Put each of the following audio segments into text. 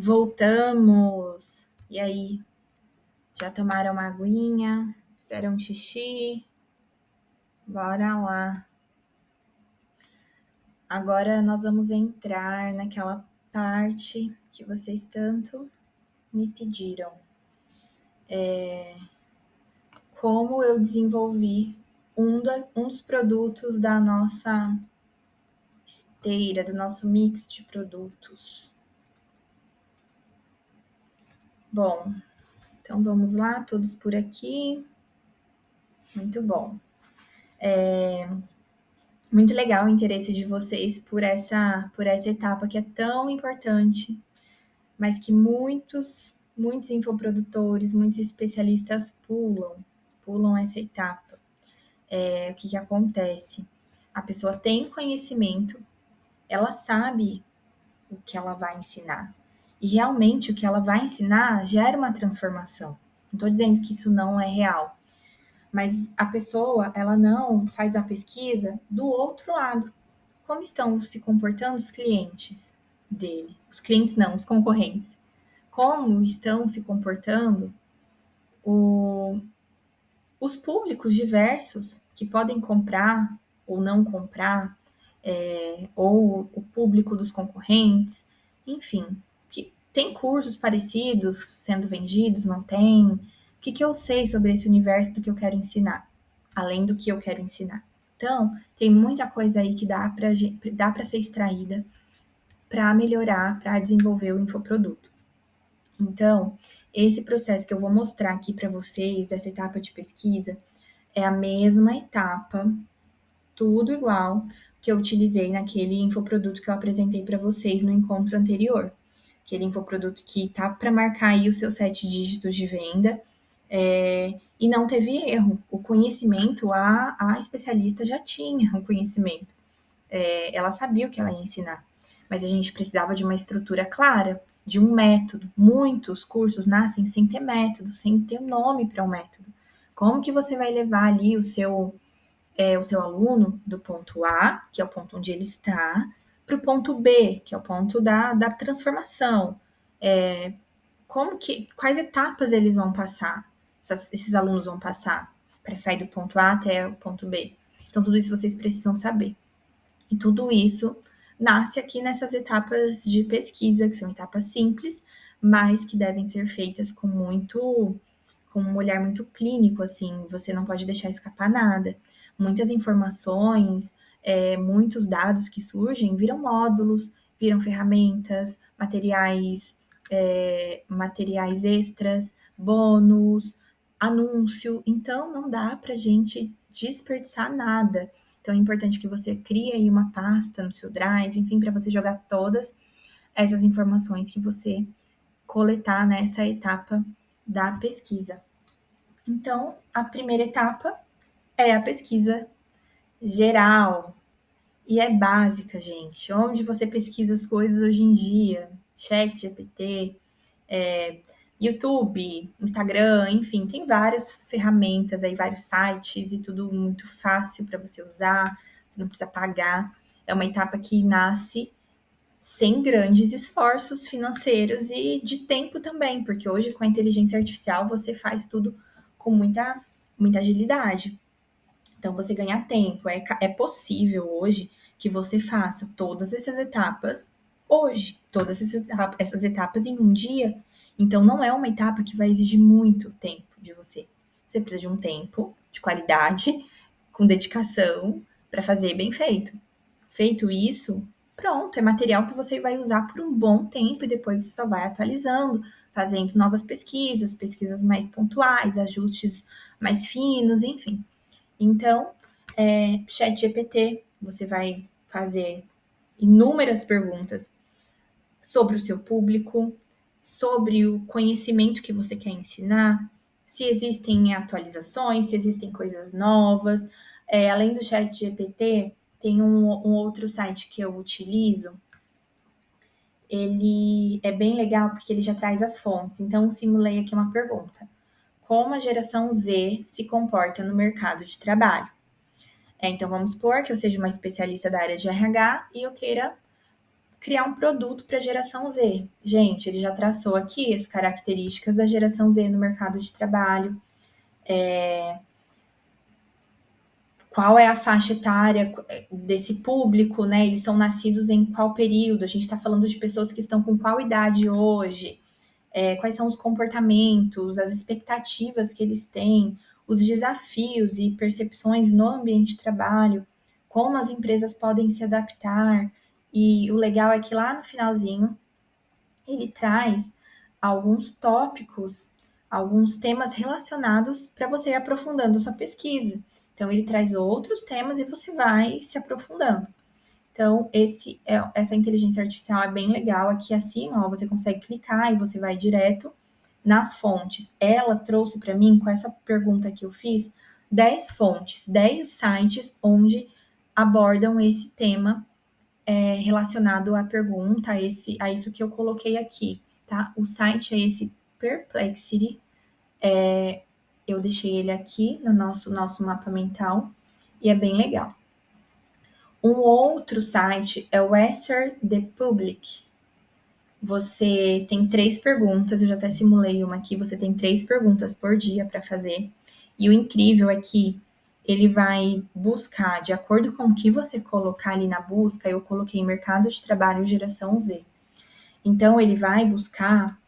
Voltamos! E aí, já tomaram uma aguinha? Fizeram um xixi? Bora lá! Agora nós vamos entrar naquela parte que vocês tanto me pediram. Como eu desenvolvi um dos produtos da nossa esteira, do nosso mix de produtos. Bom, então vamos lá, todos por aqui. Muito bom. Muito legal o interesse de vocês por essa etapa que é tão importante, mas que muitos infoprodutores, muitos especialistas pulam essa etapa. O que acontece? A pessoa tem conhecimento, ela sabe o que ela vai ensinar. E realmente o que ela vai ensinar gera uma transformação. Não estou dizendo que isso não é real, mas a pessoa, ela não faz a pesquisa do outro lado. Como estão se comportando os clientes dele? Os clientes não, os concorrentes. Como estão se comportando os públicos diversos que podem comprar ou não comprar, ou o público dos concorrentes, enfim, que tem cursos parecidos sendo vendidos, não tem? O que eu sei sobre esse universo do que eu quero ensinar, além do que eu quero ensinar? Então, tem muita coisa aí que dá para ser extraída para melhorar, para desenvolver o infoproduto. Então, esse processo que eu vou mostrar aqui para vocês, dessa etapa de pesquisa, é a mesma etapa, tudo igual, que eu utilizei naquele infoproduto que eu apresentei para vocês no encontro anterior. Aquele infoproduto que tá para marcar aí os seus 7 dígitos de venda, e não teve erro. O conhecimento, a especialista já tinha o conhecimento. Ela sabia o que ela ia ensinar, mas a gente precisava de uma estrutura clara, de um método. Muitos cursos nascem sem ter método, sem ter nome para um método. Como que você vai levar ali o seu aluno do ponto A, que é o ponto onde ele está, para o ponto B, que é o ponto da transformação? Quais etapas eles vão passar? Esses alunos vão passar para sair do ponto A até o ponto B. Então, tudo isso vocês precisam saber. E tudo isso nasce aqui nessas etapas de pesquisa, que são etapas simples, mas que devem ser feitas com um olhar muito clínico, assim, você não pode deixar escapar nada. Muitas informações, muitos dados que surgem viram módulos, viram ferramentas, materiais extras, bônus, anúncio. Então, não dá para a gente desperdiçar nada. Então, é importante que você crie aí uma pasta no seu Drive, enfim, para você jogar todas essas informações que você coletar nessa etapa da pesquisa. Então, a primeira etapa é a pesquisa geral. E é básica, gente. Onde você pesquisa as coisas hoje em dia? ChatGPT, YouTube, Instagram, enfim, tem várias ferramentas aí, vários sites e tudo muito fácil para você usar. Você não precisa pagar. É uma etapa que nasce sem grandes esforços financeiros e de tempo também, porque hoje com a inteligência artificial você faz tudo com muita agilidade. Então você ganha tempo. É possível hoje que você faça todas essas etapas hoje, todas essas etapas em um dia. Então não é uma etapa que vai exigir muito tempo de você. Você precisa de um tempo de qualidade, com dedicação, para fazer bem feito. Feito isso, pronto, é material que você vai usar por um bom tempo e depois você só vai atualizando, fazendo novas pesquisas mais pontuais, ajustes mais finos, enfim. Então, ChatGPT, você vai fazer inúmeras perguntas sobre o seu público, sobre o conhecimento que você quer ensinar, se existem atualizações, se existem coisas novas. Além do ChatGPT, tem um outro site que eu utilizo. Ele é bem legal porque ele já traz as fontes. Então, simulei aqui uma pergunta. Como a geração Z se comporta no mercado de trabalho? Então, vamos supor que eu seja uma especialista da área de RH e eu queira criar um produto para a geração Z. Gente, ele já traçou aqui as características da geração Z no mercado de trabalho, qual é a faixa etária desse público, né? Eles são nascidos em qual período? A gente está falando de pessoas que estão com qual idade hoje? Quais são os comportamentos, as expectativas que eles têm, os desafios e percepções no ambiente de trabalho, como as empresas podem se adaptar. E o legal é que lá no finalzinho ele traz alguns tópicos, alguns temas relacionados para você ir aprofundando a sua pesquisa. Então, ele traz outros temas e você vai se aprofundando. Então, essa inteligência artificial é bem legal. Aqui acima, ó, você consegue clicar e você vai direto nas fontes. Ela trouxe para mim, com essa pergunta que eu fiz, 10 fontes, 10 sites onde abordam esse tema relacionado à pergunta, a isso que eu coloquei aqui, tá? O site é esse Perplexity, eu deixei ele aqui no nosso mapa mental e é bem legal. Um outro site é o Answer the Public. Você tem 3 perguntas, eu já até simulei uma aqui, você tem 3 perguntas por dia para fazer. E o incrível é que ele vai buscar, de acordo com o que você colocar ali na busca, eu coloquei mercado de trabalho geração Z. Então, ele vai buscar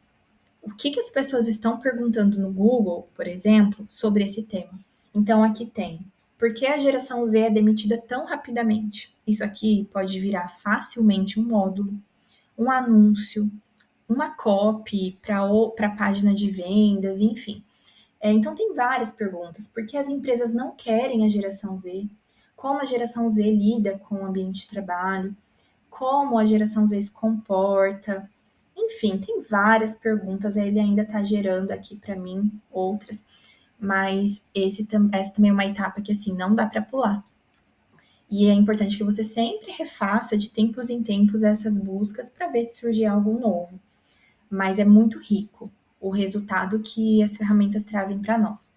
o que as pessoas estão perguntando no Google, por exemplo, sobre esse tema. Então, aqui tem: por que a geração Z é demitida tão rapidamente? Isso aqui pode virar facilmente um módulo, um anúncio, uma copy para a página de vendas, enfim. Então, tem várias perguntas. Por que as empresas não querem a geração Z? Como a geração Z lida com o ambiente de trabalho? Como a geração Z se comporta? Enfim, tem várias perguntas. Ele ainda está gerando aqui para mim outras, mas essa também é uma etapa que assim não dá para pular. E é importante que você sempre refaça de tempos em tempos essas buscas para ver se surgir algo novo. Mas é muito rico o resultado que as ferramentas trazem para nós.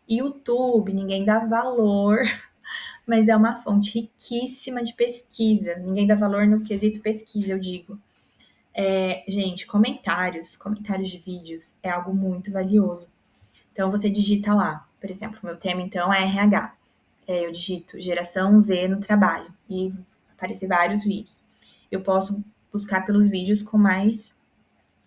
YouTube, ninguém dá valor, mas é uma fonte riquíssima de pesquisa. Ninguém dá valor no quesito pesquisa, eu digo. Gente, comentários de vídeos é algo muito valioso. Então você digita lá, por exemplo, meu tema então é RH. Eu digito geração Z no trabalho e aparecer vários vídeos. Eu posso buscar pelos vídeos com mais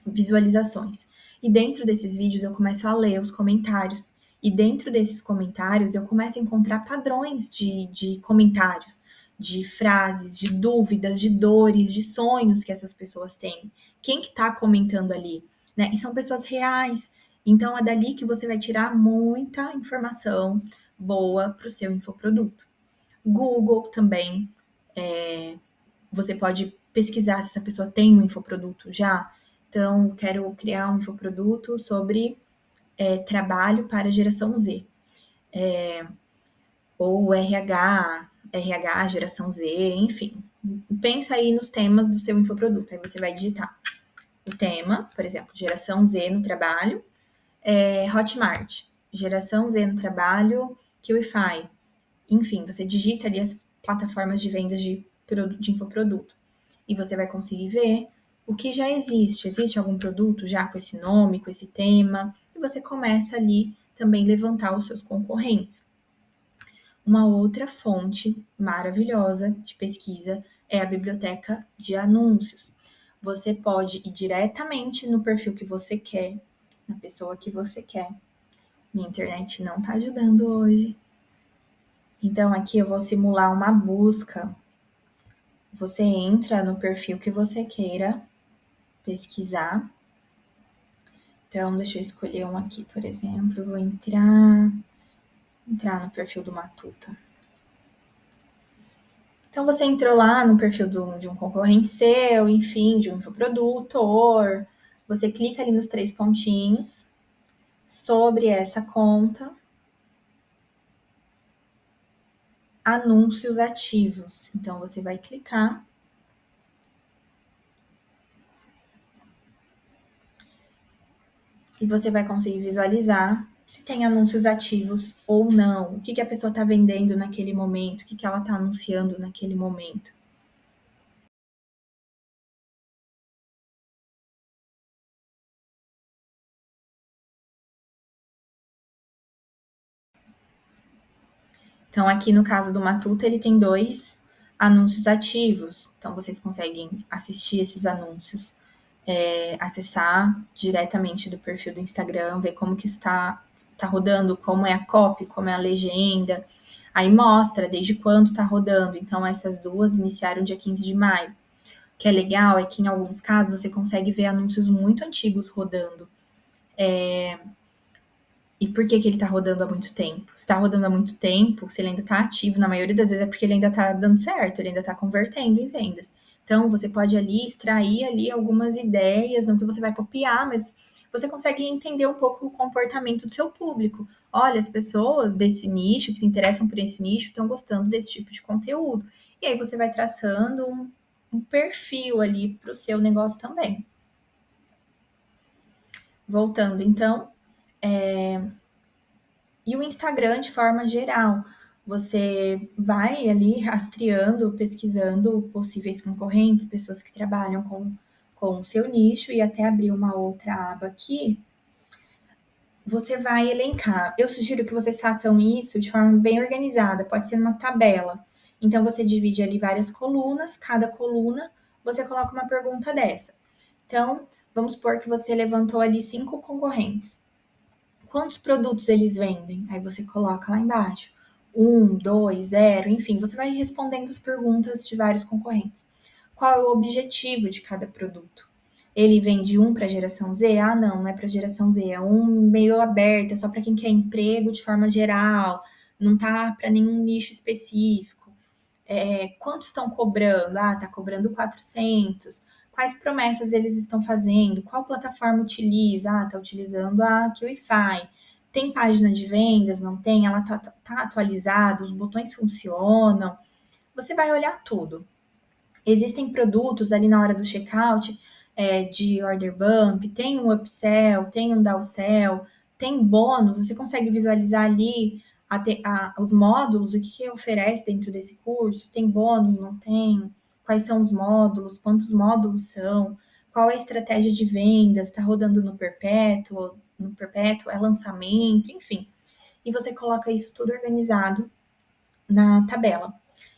visualizações. E dentro desses vídeos eu começo a ler os comentários. E dentro desses comentários eu começo a encontrar padrões de comentários, de frases, de dúvidas, de dores, de sonhos que essas pessoas têm. Quem que tá comentando ali? Né? E são pessoas reais. Então é dali que você vai tirar muita informação boa para o seu infoproduto. Google também, você pode pesquisar se essa pessoa tem um infoproduto já. Então, quero criar um infoproduto sobre trabalho para a geração Z. Ou RH, geração Z, enfim. Pensa aí nos temas do seu infoproduto. Aí você vai digitar o tema, por exemplo, geração Z no trabalho, Hotmart, geração Z no trabalho, QIFI. Enfim, você digita ali as plataformas de vendas de infoproduto. E você vai conseguir ver o que já existe. Existe algum produto já com esse nome, com esse tema? E você começa ali também levantar os seus concorrentes. Uma outra fonte maravilhosa de pesquisa é a biblioteca de anúncios. Você pode ir diretamente no perfil que você quer, na pessoa que você quer. Minha internet não tá ajudando hoje. Então, aqui eu vou simular uma busca. Você entra no perfil que você queira pesquisar. Então, deixa eu escolher um aqui, por exemplo. Eu vou entrar no perfil do Matuta. Então, você entrou lá no perfil de um concorrente seu, enfim, de um infoprodutor. Você clica ali nos 3 pontinhos sobre essa conta. Anúncios ativos. Então, você vai clicar. E você vai conseguir visualizar se tem anúncios ativos ou não, o que a pessoa está vendendo naquele momento, o que ela está anunciando naquele momento. Então, aqui no caso do Matuta, ele tem 2 anúncios ativos. Então, vocês conseguem assistir esses anúncios, acessar diretamente do perfil do Instagram, ver como que está rodando, como é a copy, como é a legenda. Aí mostra desde quando está rodando. Então, essas duas iniciaram dia 15 de maio. O que é legal é que, em alguns casos, você consegue ver anúncios muito antigos rodando. E por que ele tá rodando há muito tempo? Se tá rodando há muito tempo, se ele ainda tá ativo, na maioria das vezes é porque ele ainda tá dando certo, ele ainda tá convertendo em vendas. Então, você pode ali extrair ali algumas ideias, não que você vai copiar, mas você consegue entender um pouco o comportamento do seu público. Olha, as pessoas desse nicho, que se interessam por esse nicho, estão gostando desse tipo de conteúdo. E aí você vai traçando um perfil ali para o seu negócio também. Voltando, então, e o Instagram de forma geral. Você vai ali rastreando, pesquisando possíveis concorrentes, pessoas que trabalham com o seu nicho e até abrir uma outra aba aqui. Você vai elencar. Eu sugiro que vocês façam isso de forma bem organizada, pode ser numa tabela. Então, você divide ali várias colunas, cada coluna você coloca uma pergunta dessa. Então, vamos supor que você levantou ali 5 concorrentes. Quantos produtos eles vendem? Aí você coloca lá embaixo. 1, 2, 0, enfim, você vai respondendo as perguntas de vários concorrentes. Qual é o objetivo de cada produto? Ele vende um para a geração Z? Ah, não é para a geração Z, é um meio aberto, é só para quem quer emprego de forma geral, não tá para nenhum nicho específico. Quanto estão cobrando? Ah, tá cobrando 400. Quais promessas eles estão fazendo? Qual plataforma utiliza? Ah, tá utilizando a QIFI. Tem página de vendas? Não tem? Ela tá atualizada? Os botões funcionam? Você vai olhar tudo. Existem produtos ali na hora do checkout, de order bump, tem um upsell, tem um downsell, tem bônus, você consegue visualizar ali os módulos, o que oferece dentro desse curso, tem bônus, não tem, quais são os módulos, quantos módulos são, qual é a estratégia de vendas, está rodando no perpétuo, é lançamento, enfim. E você coloca isso tudo organizado na tabela.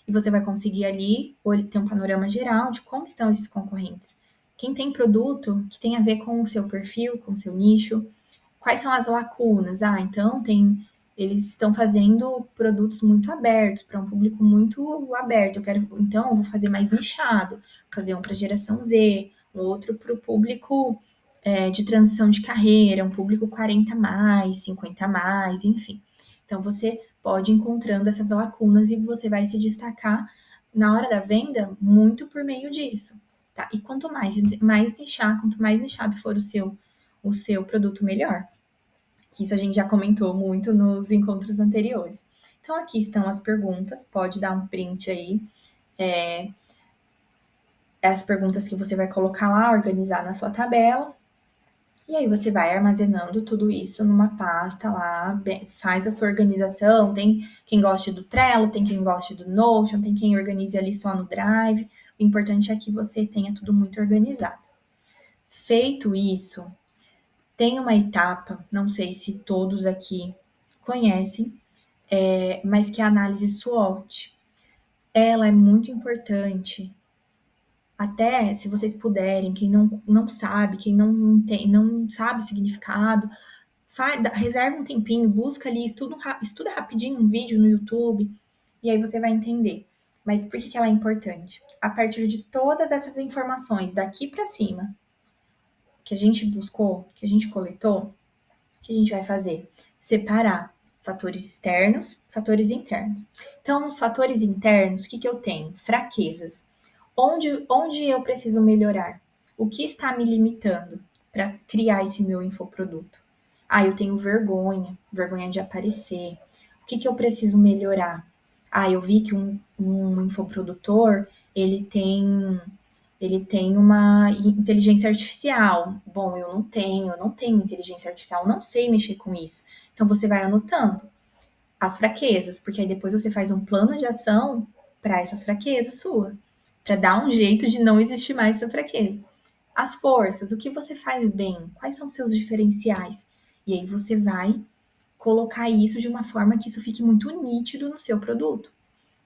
E você vai conseguir ali ter um panorama geral de como estão esses concorrentes. Quem tem produto que tem a ver com o seu perfil, com o seu nicho, quais são as lacunas? Ah, então eles estão fazendo produtos muito abertos para um público muito aberto. Então eu vou fazer mais nichado, fazer um para geração Z, um outro para o público de transição de carreira, um público 40 mais, 50 mais, enfim. Então você pode ir encontrando essas lacunas e você vai se destacar na hora da venda muito por meio disso. Tá? E quanto quanto mais nichado for o seu produto, melhor. Que isso a gente já comentou muito nos encontros anteriores. Então, aqui estão as perguntas, pode dar um print aí. As perguntas que você vai colocar lá, organizar na sua tabela. E aí você vai armazenando tudo isso numa pasta lá, faz a sua organização. Tem quem goste do Trello, tem quem goste do Notion, tem quem organize ali só no Drive. O importante é que você tenha tudo muito organizado. Feito isso, tem uma etapa, não sei se todos aqui conhecem, mas que é a análise SWOT. Ela é muito importante. Até se vocês puderem, quem não sabe, quem não sabe o significado, reserva um tempinho, busca ali, estuda rapidinho um vídeo no YouTube e aí você vai entender. Mas por que ela é importante? A partir de todas essas informações daqui para cima que a gente buscou, que a gente coletou, o que a gente vai fazer? Separar fatores externos, fatores internos. Então, nos fatores internos, o que eu tenho? Fraquezas. Onde eu preciso melhorar? O que está me limitando para criar esse meu infoproduto? Ah, eu tenho vergonha de aparecer. O que eu preciso melhorar? Ah, eu vi que um infoprodutor, ele tem uma inteligência artificial. Bom, eu não tenho inteligência artificial, não sei mexer com isso. Então você vai anotando as fraquezas, porque aí depois você faz um plano de ação para essas fraquezas sua, para dar um jeito de não existir mais essa fraqueza. As forças, o que você faz bem, quais são seus diferenciais? E aí você vai colocar isso de uma forma que isso fique muito nítido no seu produto.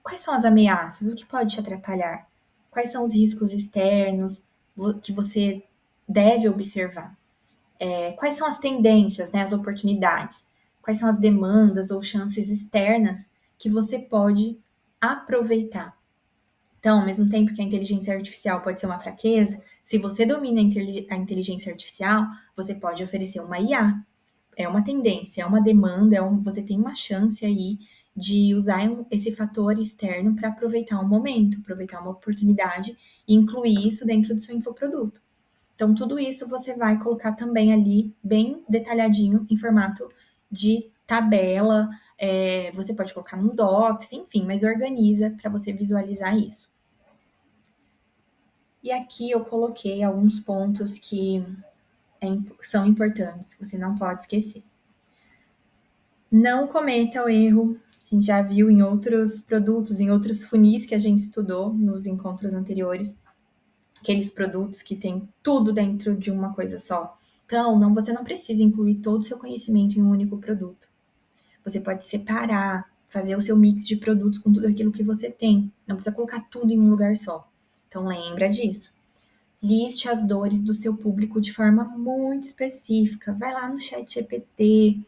Quais são as ameaças? O que pode te atrapalhar? Quais são os riscos externos que você deve observar? Quais são as tendências, né, as oportunidades? Quais são as demandas ou chances externas que você pode aproveitar? Então, ao mesmo tempo que a inteligência artificial pode ser uma fraqueza, se você domina a inteligência artificial, você pode oferecer uma IA. É uma tendência, é uma demanda, você tem uma chance aí de usar esse fator externo para aproveitar um momento, aproveitar uma oportunidade e incluir isso dentro do seu infoproduto. Então, tudo isso você vai colocar também ali, bem detalhadinho, em formato de tabela. Você pode colocar num Docs, enfim, mas organiza para você visualizar isso. E aqui eu coloquei alguns pontos que são importantes, que você não pode esquecer. Não cometa o erro, a gente já viu em outros produtos, em outros funis que a gente estudou nos encontros anteriores, aqueles produtos que tem tudo dentro de uma coisa só. Então, você não precisa incluir todo o seu conhecimento em um único produto. Você pode separar, fazer o seu mix de produtos com tudo aquilo que você tem. Não precisa colocar tudo em um lugar só. Então, lembra disso. Liste as dores do seu público de forma muito específica. Vai lá no chat GPT,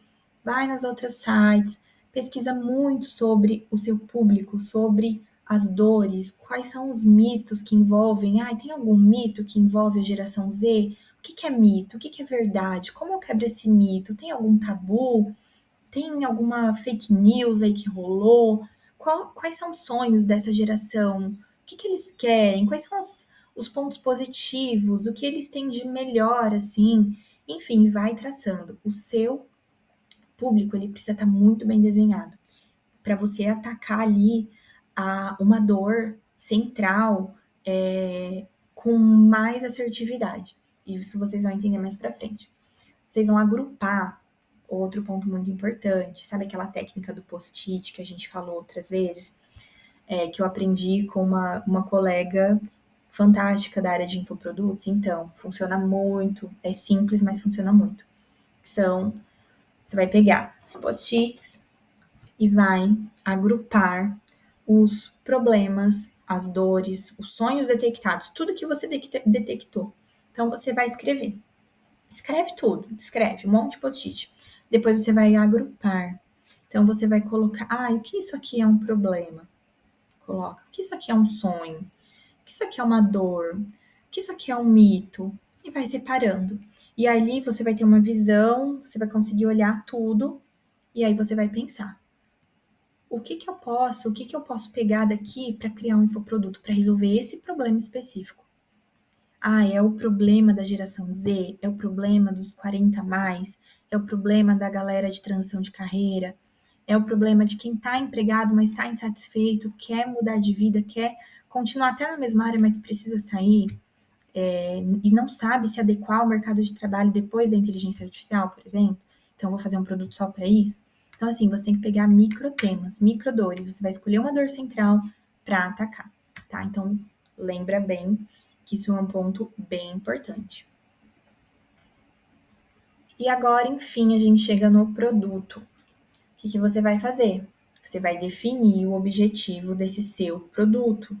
vai nas outras sites, pesquisa muito sobre o seu público, sobre as dores, quais são os mitos que envolvem. Tem algum mito que envolve a geração Z? O que é mito? O que é verdade? Como eu quebro esse mito? Tem algum tabu? Tem alguma fake news aí que rolou? Quais são os sonhos dessa geração? O que eles querem? Quais são os pontos positivos? O que eles têm de melhor, assim? Enfim, vai traçando. O seu público, ele precisa estar muito bem desenhado para você atacar ali uma dor central com mais assertividade. Isso vocês vão entender mais para frente. Vocês vão agrupar. Outro ponto muito importante, sabe aquela técnica do post-it que a gente falou outras vezes? Que eu aprendi com uma colega fantástica da área de infoprodutos? Então, funciona muito, é simples, mas funciona muito. Você vai pegar os post-its e vai agrupar os problemas, as dores, os sonhos detectados, tudo que você detectou. Então, você vai escrever. Escreve tudo, escreve um monte de post-it. Depois você vai agrupar. Então você vai colocar, o que isso aqui é um problema? Coloca. O que isso aqui é um sonho? O que isso aqui é uma dor? O que isso aqui é um mito? E vai separando. E ali você vai ter uma visão, você vai conseguir olhar tudo, e aí você vai pensar: o que eu posso pegar daqui para criar um infoproduto para resolver esse problema específico? É o problema da geração Z, é o problema dos 40 a mais, é o problema da galera de transição de carreira, é o problema de quem está empregado, mas está insatisfeito, quer mudar de vida, quer continuar até na mesma área, mas precisa sair, e não sabe se adequar ao mercado de trabalho depois da inteligência artificial, por exemplo. Então, vou fazer um produto só para isso. Então, assim, você tem que pegar micro temas, micro dores. Você vai escolher uma dor central para atacar, tá? Então, lembra bem que isso é um ponto bem importante. E agora, enfim, a gente chega no produto. O que você vai fazer? Você vai definir o objetivo desse seu produto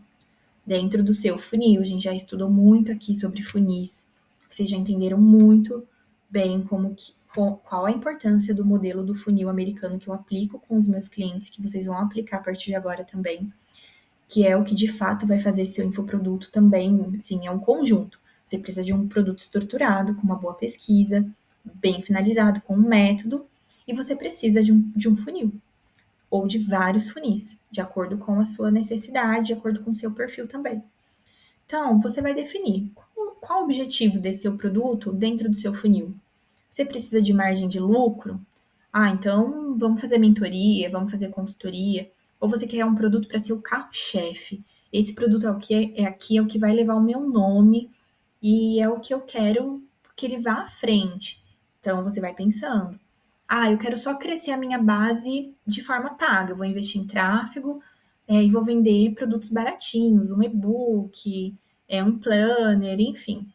dentro do seu funil. A gente já estudou muito aqui sobre funis. Vocês já entenderam muito bem qual a importância do modelo do funil americano que eu aplico com os meus clientes, que vocês vão aplicar a partir de agora também, que é o que de fato vai fazer seu infoproduto também, sim, é um conjunto. Você precisa de um produto estruturado, com uma boa pesquisa, bem finalizado, com um método, e você precisa de um funil, ou de vários funis, de acordo com a sua necessidade, de acordo com o seu perfil também. Então, você vai definir qual o objetivo desse seu produto dentro do seu funil. Você precisa de margem de lucro? Então vamos fazer mentoria, vamos fazer consultoria. Ou você quer um produto para ser o carro-chefe. Esse produto é o que vai levar o meu nome e é o que eu quero que ele vá à frente. Então você vai pensando: eu quero só crescer a minha base de forma paga. Eu vou investir em tráfego, e vou vender produtos baratinhos, um e-book, um planner, enfim.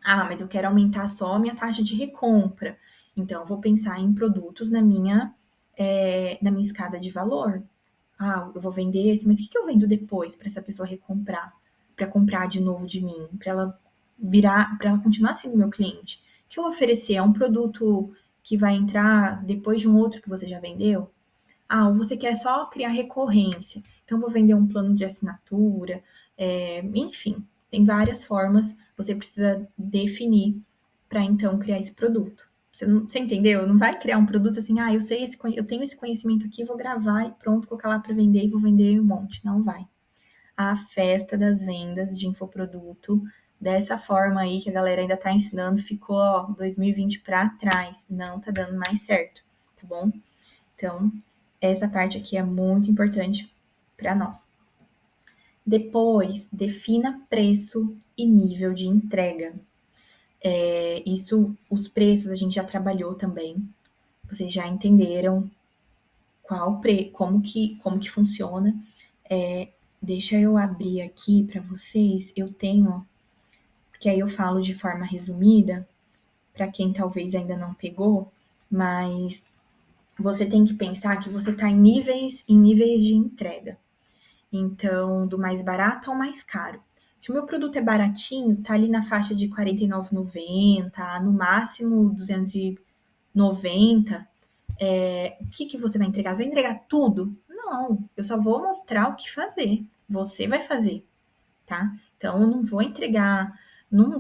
Mas eu quero aumentar só a minha taxa de recompra. Então, eu vou pensar em produtos na minha escada de valor. Ah, eu vou vender esse, mas o que que eu vendo depois para essa pessoa recomprar? Para comprar de novo de mim? Para ela continuar sendo meu cliente? O que eu oferecer é um produto que vai entrar depois de um outro que você já vendeu? Ah, ou você quer só criar recorrência. Então, vou vender um plano de assinatura. Enfim, tem várias formas. Você precisa definir para então criar esse produto. Você entendeu? Não vai criar um produto assim, ah, eu tenho esse conhecimento aqui, vou gravar e pronto, colocar lá para vender e vou vender um monte. Não vai. A festa das vendas de infoproduto, dessa forma aí que a galera ainda tá ensinando, ficou, ó, 2020 para trás. Não tá dando mais certo, tá bom? Então, essa parte aqui é muito importante para nós. Depois, defina preço e nível de entrega. Os preços a gente já trabalhou também. Vocês já entenderam como que funciona. Deixa eu abrir aqui para vocês. Eu tenho, porque aí eu falo de forma resumida, para quem talvez ainda não pegou, mas você tem que pensar que você está em níveis de entrega. Então, do mais barato ao mais caro. Se o meu produto é baratinho, tá ali na faixa de R$ 49,90, no máximo 290, o que que você vai entregar? Você vai entregar tudo? Não, eu só vou mostrar o que fazer. Você vai fazer, tá? Então, eu não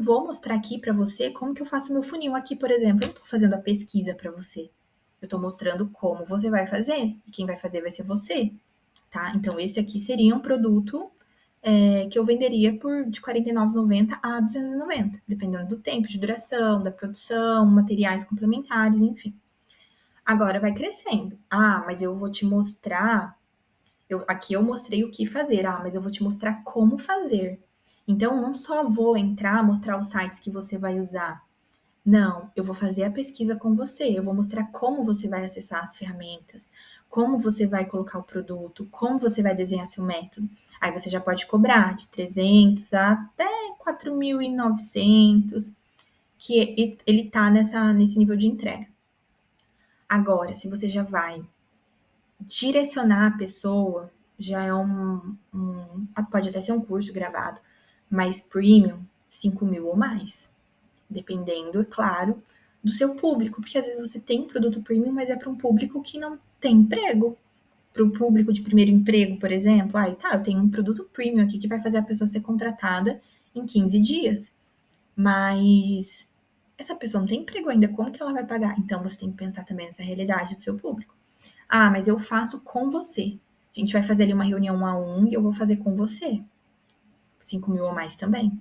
vou mostrar aqui para você como que eu faço meu funil aqui, por exemplo. Eu não tô fazendo a pesquisa para você. Eu tô mostrando como você vai fazer. E quem vai fazer vai ser você, tá? Então, esse aqui seria um produto que eu venderia de R$ 49,90 a 290, dependendo do tempo de duração, da produção, materiais complementares, enfim. Agora vai crescendo. Ah, mas eu vou te mostrar. Aqui eu mostrei o que fazer. Ah, mas eu vou te mostrar como fazer. Então, eu não só vou entrar, mostrar os sites que você vai usar. Não, eu vou fazer a pesquisa com você, eu vou mostrar como você vai acessar as ferramentas, como você vai colocar o produto, como você vai desenhar seu método. Aí você já pode cobrar de 300 até 4.900, que ele tá nesse nível de entrega. Agora, se você já vai direcionar a pessoa, já é pode até ser um curso gravado, mas premium, 5.000 ou mais. Dependendo, é claro, do seu público, porque às vezes você tem um produto premium, mas é para um público que não tem emprego. Para o público de primeiro emprego, por exemplo, eu tenho um produto premium aqui que vai fazer a pessoa ser contratada em 15 dias. Mas essa pessoa não tem emprego ainda, como que ela vai pagar? Então você tem que pensar também nessa realidade do seu público. Ah, mas eu faço com você. A gente vai fazer ali uma reunião 1 a 1 e eu vou fazer com você. 5.000 ou mais também.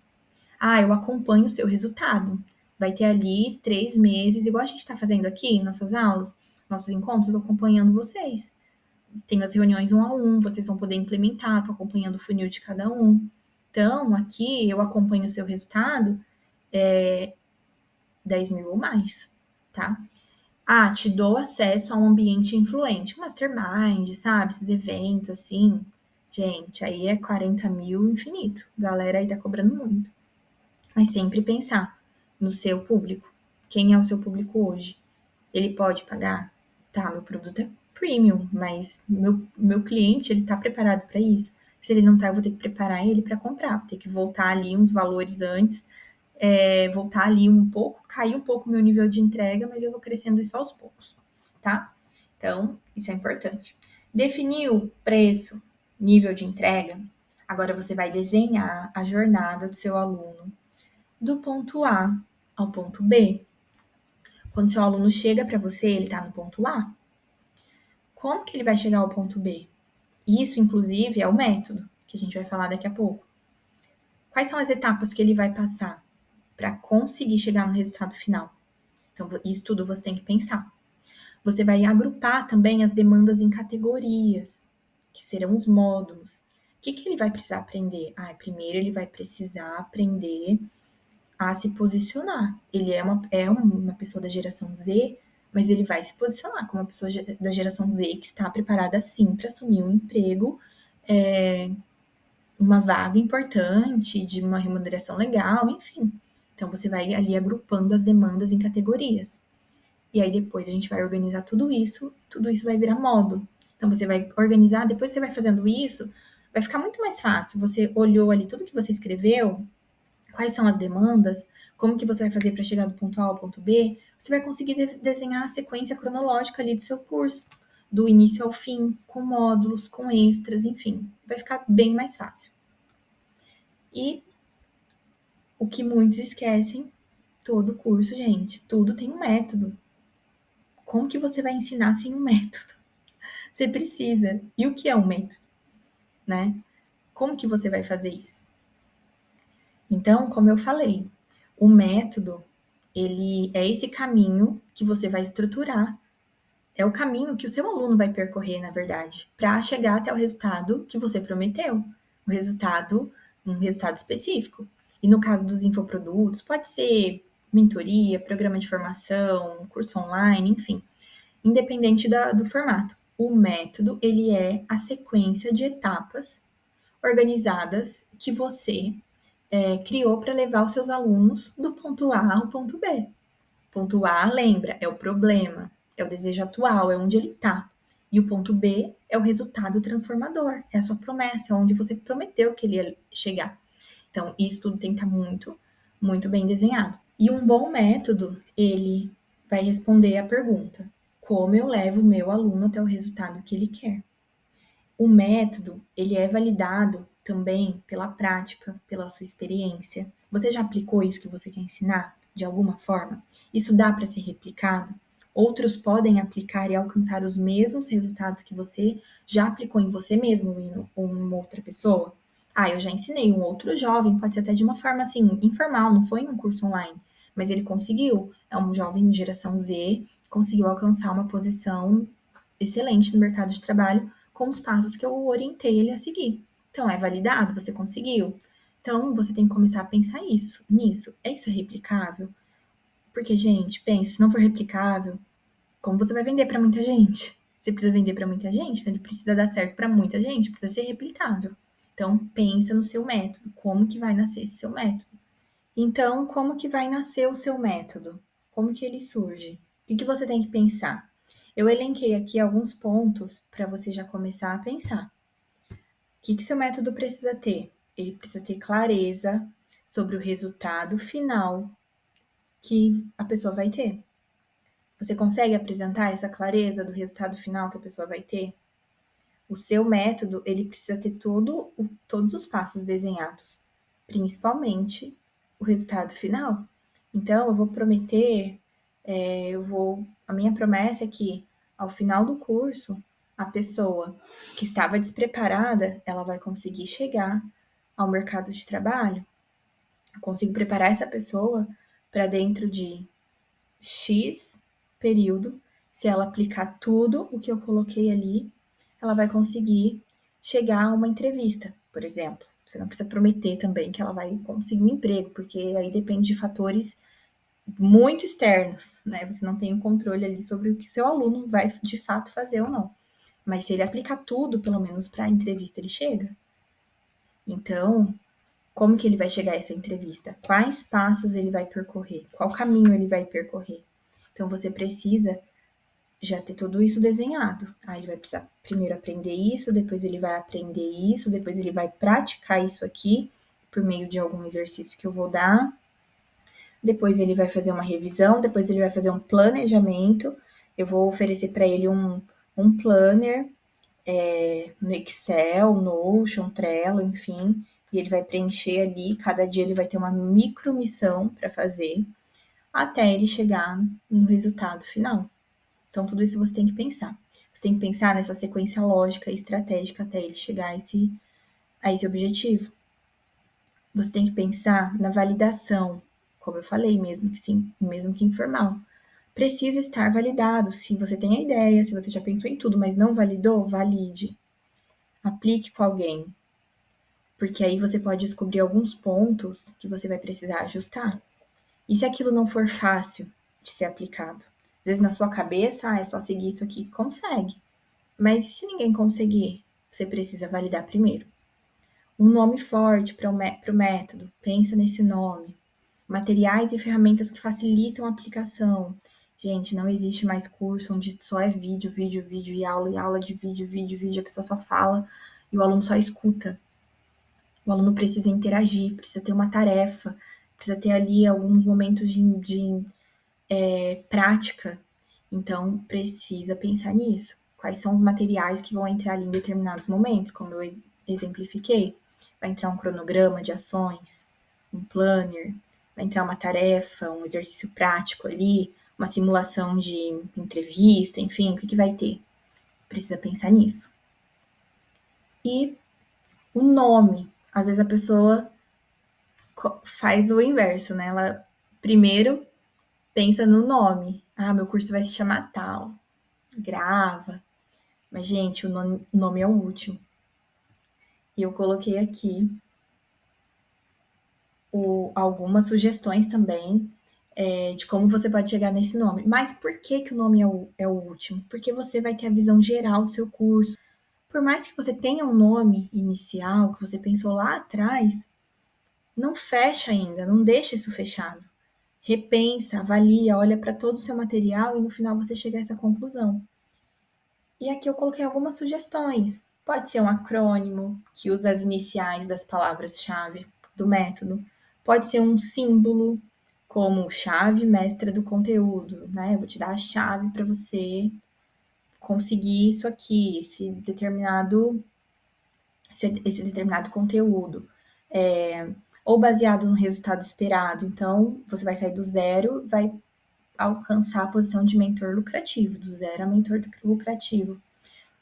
Ah, eu acompanho o seu resultado. Vai ter ali 3 meses, igual a gente está fazendo aqui em nossas aulas, nossos encontros, eu tô acompanhando vocês. Tenho as reuniões 1 a 1, vocês vão poder implementar, tô acompanhando o funil de cada um. Então, aqui eu acompanho o seu resultado, 10.000 ou mais, tá? Ah, te dou acesso a um ambiente influente, um mastermind, sabe? Esses eventos assim. Gente, aí é 40.000 infinito. Galera aí tá cobrando muito. Mas sempre pensar no seu público. Quem é o seu público hoje? Ele pode pagar? Tá, meu produto é premium, mas meu cliente, ele tá preparado para isso? Se ele não tá, eu vou ter que preparar ele para comprar, vou ter que voltar ali uns valores antes, voltar ali um pouco, cair um pouco o meu nível de entrega, mas eu vou crescendo isso aos poucos, tá? Então, isso é importante. Definiu preço, nível de entrega, agora você vai desenhar a jornada do seu aluno do ponto A ao ponto B. Quando seu aluno chega para você, ele está no ponto A. Como que ele vai chegar ao ponto B? Isso, inclusive, é o método, que a gente vai falar daqui a pouco. Quais são as etapas que ele vai passar para conseguir chegar no resultado final? Então, isso tudo você tem que pensar. Você vai agrupar também as demandas em categorias, que serão os módulos. O que, que ele vai precisar aprender? Primeiro ele vai precisar aprender a se posicionar. Ele é uma pessoa da geração Z, mas ele vai se posicionar como uma pessoa da geração Z que está preparada sim para assumir um emprego, uma vaga importante, de uma remuneração legal, enfim. Então você vai ali agrupando as demandas em categorias. E aí depois a gente vai organizar tudo isso vai virar módulo. Então você vai organizar, depois você vai fazendo isso, vai ficar muito mais fácil. Você olhou ali tudo que você escreveu, quais são as demandas, como que você vai fazer para chegar do ponto A ao ponto B, você vai conseguir desenhar a sequência cronológica ali do seu curso, do início ao fim, com módulos, com extras, enfim, vai ficar bem mais fácil. E o que muitos esquecem, todo curso, gente, tudo tem um método. Como que você vai ensinar sem um método? Você precisa. E o que é um método, né? Como que você vai fazer isso? Então, como eu falei, o método, ele é esse caminho que você vai estruturar. É o caminho que o seu aluno vai percorrer, na verdade, para chegar até o resultado que você prometeu. Um resultado específico. E no caso dos infoprodutos, pode ser mentoria, programa de formação, curso online, enfim, independente do formato. O método, ele é a sequência de etapas organizadas que você criou para levar os seus alunos do ponto A ao ponto B. Ponto A, lembra, é o problema, é o desejo atual, é onde ele está. E o ponto B é o resultado transformador, é a sua promessa, é onde você prometeu que ele ia chegar. Então, isso tudo tem que estar muito, muito bem desenhado. E um bom método, ele vai responder a pergunta: como eu levo o meu aluno até o resultado que ele quer? O método, ele é validado também pela prática, pela sua experiência. Você já aplicou isso que você quer ensinar de alguma forma? Isso dá para ser replicado? Outros podem aplicar e alcançar os mesmos resultados que você já aplicou em você mesmo ou em uma outra pessoa? Ah, eu já ensinei um outro jovem, pode ser até de uma forma assim, informal, não foi em um curso online, mas ele conseguiu. É um jovem de geração Z, conseguiu alcançar uma posição excelente no mercado de trabalho com os passos que eu orientei ele a seguir. Então, é validado? Você conseguiu? Então, você tem que começar a pensar nisso. Isso é replicável? Porque, gente, pensa, se não for replicável, como você vai vender para muita gente? Você precisa vender para muita gente, então ele precisa dar certo para muita gente, precisa ser replicável. Então, pensa no seu método, como que vai nascer esse seu método? Então, como que vai nascer o seu método? Como que ele surge? O que você tem que pensar? Eu elenquei aqui alguns pontos para você já começar a pensar. O que seu método precisa ter? Ele precisa ter clareza sobre o resultado final que a pessoa vai ter. Você consegue apresentar essa clareza do resultado final que a pessoa vai ter? O seu método, ele precisa ter todos os passos desenhados, principalmente o resultado final. Então, eu vou prometer, a minha promessa é que ao final do curso, a pessoa que estava despreparada, ela vai conseguir chegar ao mercado de trabalho. Eu consigo preparar essa pessoa para dentro de X período, se ela aplicar tudo o que eu coloquei ali, ela vai conseguir chegar a uma entrevista, por exemplo. Você não precisa prometer também que ela vai conseguir um emprego, porque aí depende de fatores muito externos, né? Você não tem o controle ali sobre o que seu aluno vai de fato fazer ou não. Mas se ele aplicar tudo, pelo menos para a entrevista, ele chega. Então, como que ele vai chegar a essa entrevista? Quais passos ele vai percorrer? Qual caminho ele vai percorrer? Então, você precisa já ter tudo isso desenhado. Aí ele vai precisar primeiro aprender isso, depois ele vai aprender isso, depois ele vai praticar isso aqui por meio de algum exercício que eu vou dar. Depois ele vai fazer uma revisão, depois ele vai fazer um planejamento. Eu vou oferecer para ele um planner no Excel, Notion, Trello, enfim, e ele vai preencher ali. Cada dia ele vai ter uma micro missão para fazer até ele chegar no resultado final. Então, tudo isso você tem que pensar. Você tem que pensar nessa sequência lógica e estratégica até ele chegar a esse objetivo. Você tem que pensar na validação, como eu falei, mesmo que sim, mesmo que informal. Precisa estar validado. Se você tem a ideia, se você já pensou em tudo, mas não validou, valide. Aplique com alguém. Porque aí você pode descobrir alguns pontos que você vai precisar ajustar. E se aquilo não for fácil de ser aplicado? Às vezes na sua cabeça, é só seguir isso aqui, consegue. Mas e se ninguém conseguir? Você precisa validar primeiro. Um nome forte para o método, pensa nesse nome. Materiais e ferramentas que facilitam a aplicação. Gente, não existe mais curso onde só é vídeo, vídeo, vídeo e aula de vídeo, vídeo, vídeo, a pessoa só fala e o aluno só escuta. O aluno precisa interagir, precisa ter uma tarefa, precisa ter ali alguns momentos de prática. Então, precisa pensar nisso. Quais são os materiais que vão entrar ali em determinados momentos, como eu exemplifiquei? Vai entrar um cronograma de ações, um planner, vai entrar uma tarefa, um exercício prático ali, uma simulação de entrevista, enfim, o que vai ter? Precisa pensar nisso. E o nome. Às vezes a pessoa faz o inverso, né? Ela primeiro pensa no nome. Ah, meu curso vai se chamar tal. Grava. Mas, gente, o nome é o último. E eu coloquei aqui algumas sugestões também de como você pode chegar nesse nome. Mas por que, que o nome é o último? Porque você vai ter a visão geral do seu curso. Por mais que você tenha um nome inicial, que você pensou lá atrás, não fecha ainda, não deixa isso fechado. Repensa, avalia, olha para todo o seu material e no final você chega a essa conclusão. E aqui eu coloquei algumas sugestões. Pode ser um acrônimo que usa as iniciais das palavras-chave do método. Pode ser um símbolo, como chave mestra do conteúdo, né? Eu vou te dar a chave para você conseguir isso aqui, esse determinado conteúdo. Ou baseado no resultado esperado. Então, você vai sair do zero, vai alcançar a posição de mentor lucrativo, do zero a mentor lucrativo.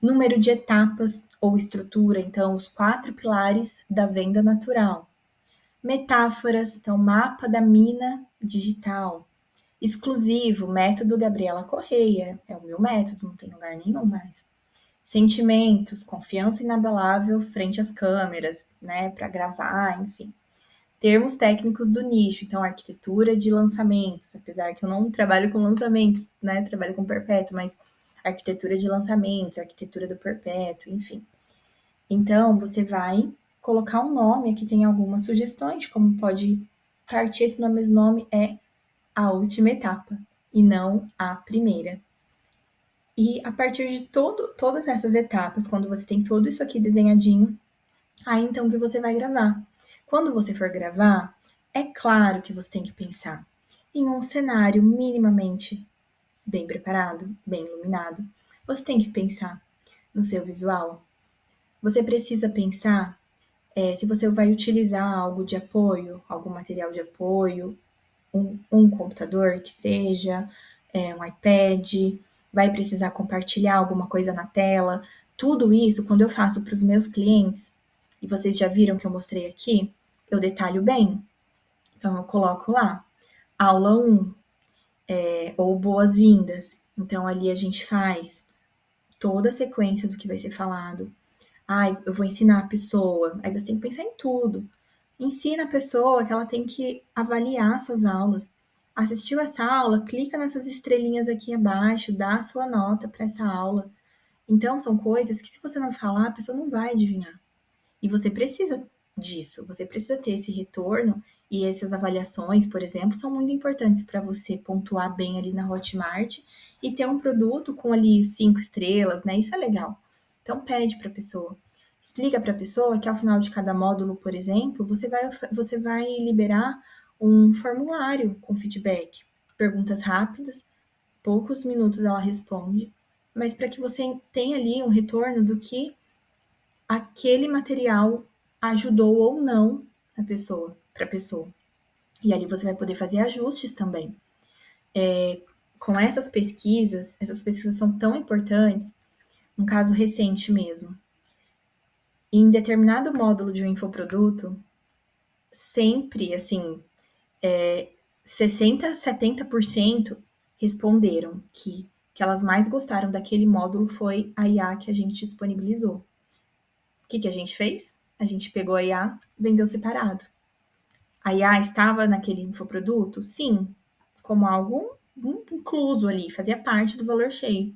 Número de etapas ou estrutura, então, os 4 pilares da venda natural. Metáforas, então, mapa da mina digital. Exclusivo, método Gabriela Correia, é o meu método, não tem lugar nenhum mais. Sentimentos, confiança inabalável frente às câmeras, né, para gravar, enfim. Termos técnicos do nicho, então arquitetura de lançamentos, apesar que eu não trabalho com lançamentos, né, trabalho com perpétuo, mas arquitetura de lançamentos, arquitetura do perpétuo, enfim. Então, você vai colocar um nome, aqui tem algumas sugestões, como pode partir esse nome é a última etapa, e não a primeira. E a partir de todas essas etapas, quando você tem tudo isso aqui desenhadinho, aí então que você vai gravar. Quando você for gravar, é claro que você tem que pensar em um cenário minimamente bem preparado, bem iluminado. Você tem que pensar no seu visual. Você precisa pensar se você vai utilizar algo de apoio, algum material de apoio, um computador que seja, um iPad, vai precisar compartilhar alguma coisa na tela. Tudo isso, quando eu faço para os meus clientes, e vocês já viram que eu mostrei aqui, eu detalho bem. Então, eu coloco lá, aula 1, ou boas-vindas. Então, ali a gente faz toda a sequência do que vai ser falado. Ai, eu vou ensinar a pessoa. Aí você tem que pensar em tudo. Ensina a pessoa que ela tem que avaliar suas aulas. Assistiu essa aula? Clica nessas estrelinhas aqui abaixo, dá a sua nota para essa aula. Então, são coisas que, se você não falar, a pessoa não vai adivinhar. E você precisa disso, você precisa ter esse retorno e essas avaliações, por exemplo, são muito importantes para você pontuar bem ali na Hotmart e ter um produto com ali 5 estrelas, né? Isso é legal. Então pede para a pessoa. Explica para a pessoa que ao final de cada módulo, por exemplo, você vai liberar um formulário com feedback, perguntas rápidas, poucos minutos ela responde, mas para que você tenha ali um retorno do que aquele material ajudou ou não a pessoa, para a pessoa. E ali você vai poder fazer ajustes também. Com essas pesquisas são tão importantes. Um caso recente mesmo. Em determinado módulo de um infoproduto, sempre, assim, 60, 70% responderam que elas mais gostaram daquele módulo foi a IA que a gente disponibilizou. O que a gente fez? A gente pegou a IA, vendeu separado. A IA estava naquele infoproduto? Sim, como algo incluso ali, fazia parte do valor cheio.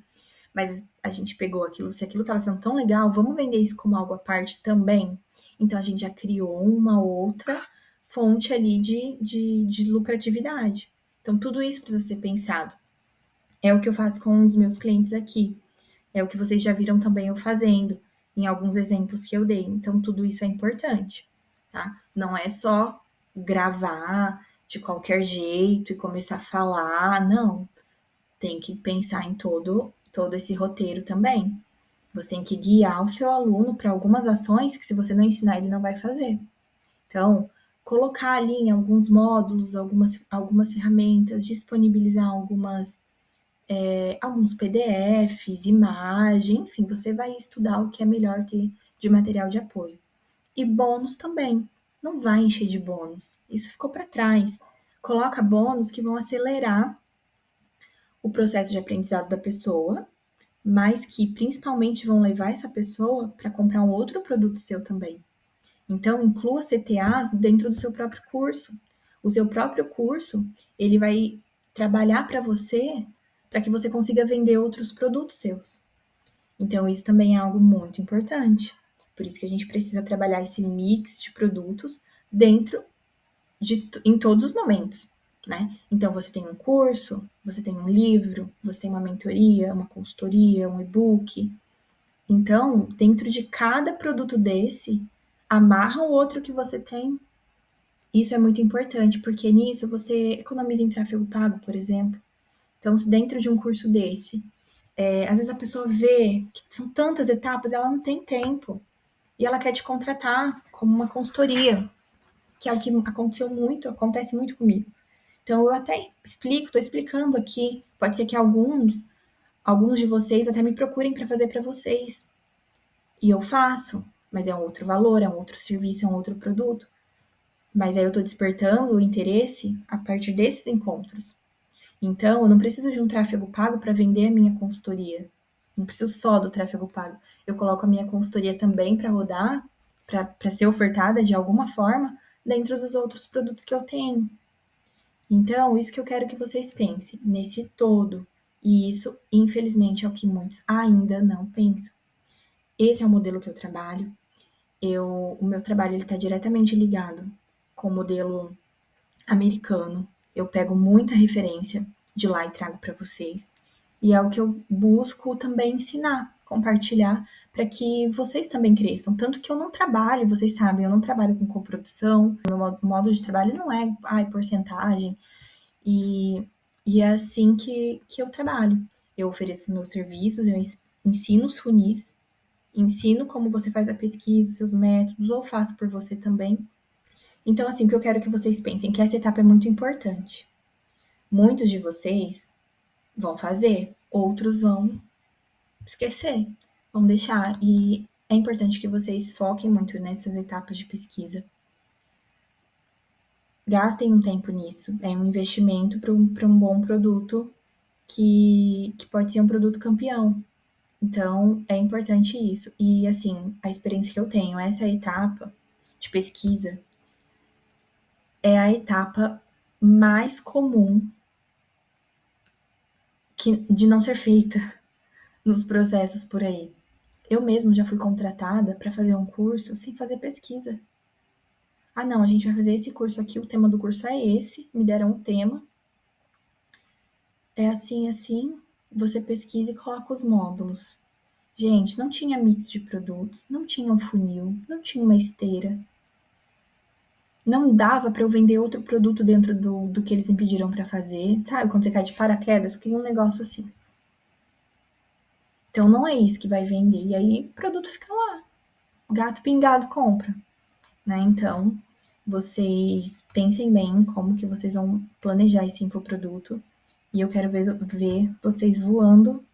Mas a gente pegou aquilo, se aquilo estava sendo tão legal, vamos vender isso como algo à parte também? Então a gente já criou uma outra fonte ali de lucratividade. Então tudo isso precisa ser pensado. É o que eu faço com os meus clientes aqui. É o que vocês já viram também eu fazendo, em alguns exemplos que eu dei. Então, tudo isso é importante, tá? Não é só gravar de qualquer jeito e começar a falar, não. Tem que pensar em todo esse roteiro também. Você tem que guiar o seu aluno para algumas ações que, se você não ensinar, ele não vai fazer. Então, colocar ali em alguns módulos, algumas ferramentas, disponibilizar alguns PDFs, imagem, enfim, você vai estudar o que é melhor ter de material de apoio. E bônus também. Não vai encher de bônus. Isso ficou para trás. Coloca bônus que vão acelerar o processo de aprendizado da pessoa, mas que principalmente vão levar essa pessoa para comprar um outro produto seu também. Então, inclua CTAs dentro do seu próprio curso. O seu próprio curso, ele vai trabalhar para que você consiga vender outros produtos seus. Então, isso também é algo muito importante. Por isso que a gente precisa trabalhar esse mix de produtos dentro em todos os momentos, né? Então, você tem um curso, você tem um livro, você tem uma mentoria, uma consultoria, um e-book. Então, dentro de cada produto desse, amarra o outro que você tem. Isso é muito importante, porque nisso você economiza em tráfego pago, por exemplo. Então, se dentro de um curso desse, às vezes a pessoa vê que são tantas etapas, ela não tem tempo. E ela quer te contratar como uma consultoria, que é o que acontece muito comigo. Então, eu até estou explicando aqui. Pode ser que alguns de vocês até me procurem para fazer para vocês. E eu faço, mas é um outro valor, é um outro serviço, é um outro produto. Mas aí eu estou despertando o interesse a partir desses encontros. Então, eu não preciso de um tráfego pago para vender a minha consultoria. Não preciso só do tráfego pago. Eu coloco a minha consultoria também para rodar, para ser ofertada de alguma forma dentro dos outros produtos que eu tenho. Então, isso que eu quero que vocês pensem, nesse todo. E isso, infelizmente, é o que muitos ainda não pensam. Esse é o modelo que eu trabalho. O meu trabalho está diretamente ligado com o modelo americano. Eu pego muita referência de lá e trago para vocês. E é o que eu busco também ensinar, compartilhar, para que vocês também cresçam. Tanto que eu não trabalho, vocês sabem, eu não trabalho com coprodução. Meu modo de trabalho não é porcentagem. E, e é assim que eu trabalho. Eu ofereço meus serviços, eu ensino os funis, ensino como você faz a pesquisa, os seus métodos, ou faço por você também. Então, assim, o que eu quero que vocês pensem, que essa etapa é muito importante. Muitos de vocês vão fazer, outros vão esquecer, vão deixar. E é importante que vocês foquem muito nessas etapas de pesquisa. Gastem um tempo nisso. É um investimento para um bom produto que pode ser um produto campeão. Então, é importante isso. E, assim, a experiência que eu tenho, essa etapa de pesquisa é a etapa mais comum de não ser feita nos processos por aí. Eu mesma já fui contratada para fazer um curso sem fazer pesquisa. Ah, não, a gente vai fazer esse curso aqui, o tema do curso é esse, me deram um tema. É assim, assim, você pesquisa e coloca os módulos. Gente, não tinha mix de produtos, não tinha um funil, não tinha uma esteira. Não dava para eu vender outro produto dentro do que eles me pediram para fazer. Sabe, quando você cai de paraquedas, cria um negócio assim. Então, não é isso que vai vender. E aí, o produto fica lá. Gato pingado compra, né? Então, vocês pensem bem como que vocês vão planejar esse infoproduto. E eu quero ver vocês voando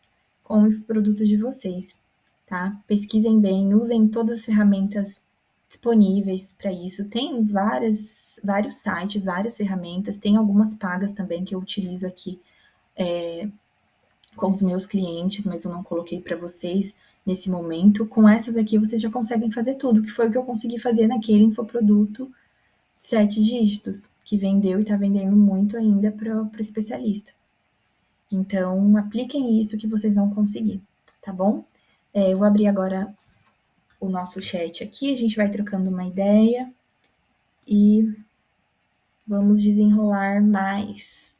com o infoproduto de vocês, tá? Pesquisem bem, usem todas as ferramentas disponíveis para isso. Tem vários sites, várias ferramentas, tem algumas pagas também que eu utilizo aqui com os meus clientes, mas eu não coloquei para vocês nesse momento. Com essas aqui, vocês já conseguem fazer tudo, que foi o que eu consegui fazer naquele infoproduto 7 dígitos, que vendeu e está vendendo muito ainda para o especialista. Então, apliquem isso que vocês vão conseguir, tá bom? Eu vou abrir agora o nosso chat aqui, a gente vai trocando uma ideia e vamos desenrolar mais.